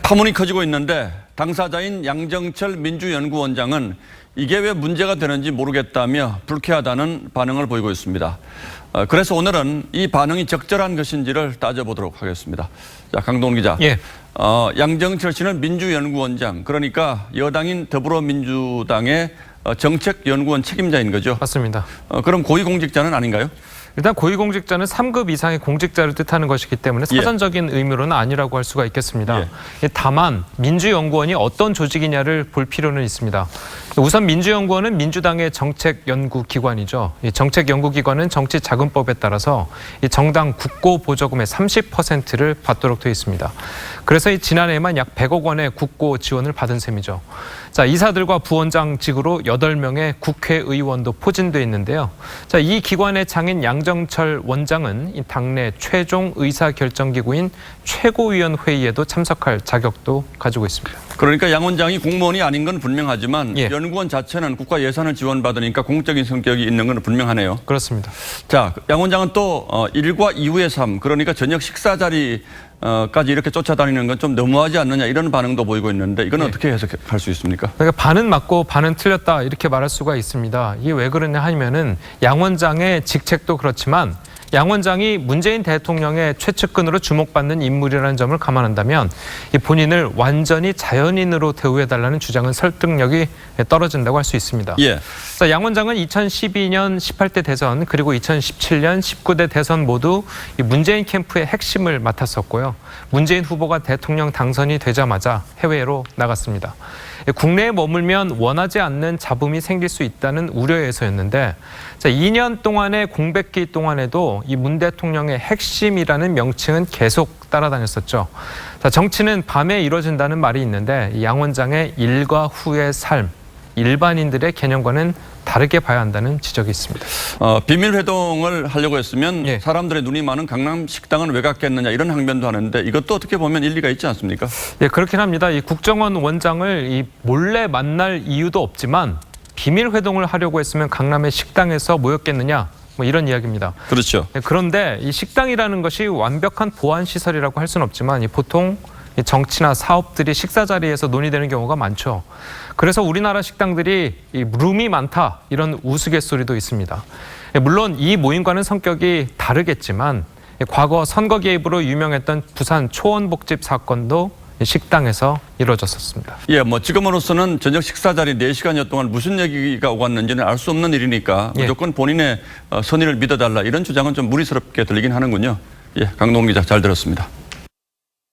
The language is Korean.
파문이 커지고 있는데 당사자인 양정철 민주연구원장은 이게 왜 문제가 되는지 모르겠다며 불쾌하다는 반응을 보이고 있습니다. 그래서 오늘은 이 반응이 적절한 것인지를 따져보도록 하겠습니다. 자, 강동원 기자. 예. 양정철 씨는 민주연구원장, 그러니까 여당인 더불어민주당의 정책연구원 책임자인 거죠? 맞습니다. 그럼 고위공직자는 아닌가요? 일단 고위공직자는 3급 이상의 공직자를 뜻하는 것이기 때문에 사전적인 의미로는 아니라고 할 수가 있겠습니다. 다만 민주연구원이 어떤 조직이냐를 볼 필요는 있습니다. 우선 민주연구원은 민주당의 정책연구기관이죠. 이 정책연구기관은 정치자금법에 따라서 이 정당 국고보조금의 30%를 받도록 되어 있습니다. 그래서 지난해에만 약 100억 원의 국고 지원을 받은 셈이죠. 자, 이사들과 부원장직으로 8명의 국회의원도 포진돼 있는데요. 자, 이 기관의 장인 양정철 원장은 이 당내 최종 의사결정기구인 최고위원회의에도 참석할 자격도 가지고 있습니다. 그러니까 양 원장이 공무원이 아닌 건 분명하지만 연구원 자체는 국가 예산을 지원받으니까 공적인 성격이 있는 건 분명하네요. 그렇습니다. 자, 양 원장은 또 일과 이후의 삶, 그러니까 저녁 식사 자리까지 이렇게 쫓아다니는 건 좀 너무하지 않느냐 이런 반응도 보이고 있는데 이건 어떻게 해석할 수 있습니까? 그러니까 반은 맞고 반은 틀렸다 이렇게 말할 수가 있습니다. 이게 왜 그러냐 하면은 양 원장의 직책도 그렇지만 양 원장이 문재인 대통령의 최측근으로 주목받는 인물이라는 점을 감안한다면 이 본인을 완전히 자연인으로 대우해달라는 주장은 설득력이 떨어진다고 할 수 있습니다. 양 원장은 2012년 18대 대선 그리고 2017년 19대 대선 모두 이 문재인 캠프의 핵심을 맡았었고요. 문재인 후보가 대통령 당선이 되자마자 해외로 나갔습니다. 국내에 머물면 원하지 않는 잡음이 생길 수 있다는 우려에서였는데 2년 동안의 공백기 동안에도 이 문 대통령의 핵심이라는 명칭은 계속 따라다녔었죠. 자, 정치는 밤에 이루어진다는 말이 있는데 양 원장의 일과 후의 삶, 일반인들의 개념과는 다르게 봐야 한다는 지적이 있습니다. 비밀 회동을 하려고 했으면 사람들의 눈이 많은 강남 식당은 왜 갔겠느냐 이런 항변도 하는데 이것도 어떻게 보면 일리가 있지 않습니까? 예, 그렇긴 합니다. 이 국정원 원장을 이 몰래 만날 이유도 없지만 비밀 회동을 하려고 했으면 강남의 식당에서 모였겠느냐 뭐 이런 이야기입니다. 그렇죠. 그런데 이 식당이라는 것이 완벽한 보안 시설이라고 할 수는 없지만 보통 정치나 사업들이 식사 자리에서 논의되는 경우가 많죠. 그래서 우리나라 식당들이 이 룸이 많다 이런 우스갯소리도 있습니다. 물론 이 모임과는 성격이 다르겠지만 과거 선거 개입으로 유명했던 부산 초원복집 사건도 식당에서 이루어졌었습니다. 뭐 지금으로서는 저녁 식사 자리 4시간여 동안 무슨 얘기가 오갔는지는 알 수 없는 일이니까 무조건 본인의 선의를 믿어달라 이런 주장은 좀 무리스럽게 들리긴 하는군요. 강동원 기자 잘 들었습니다.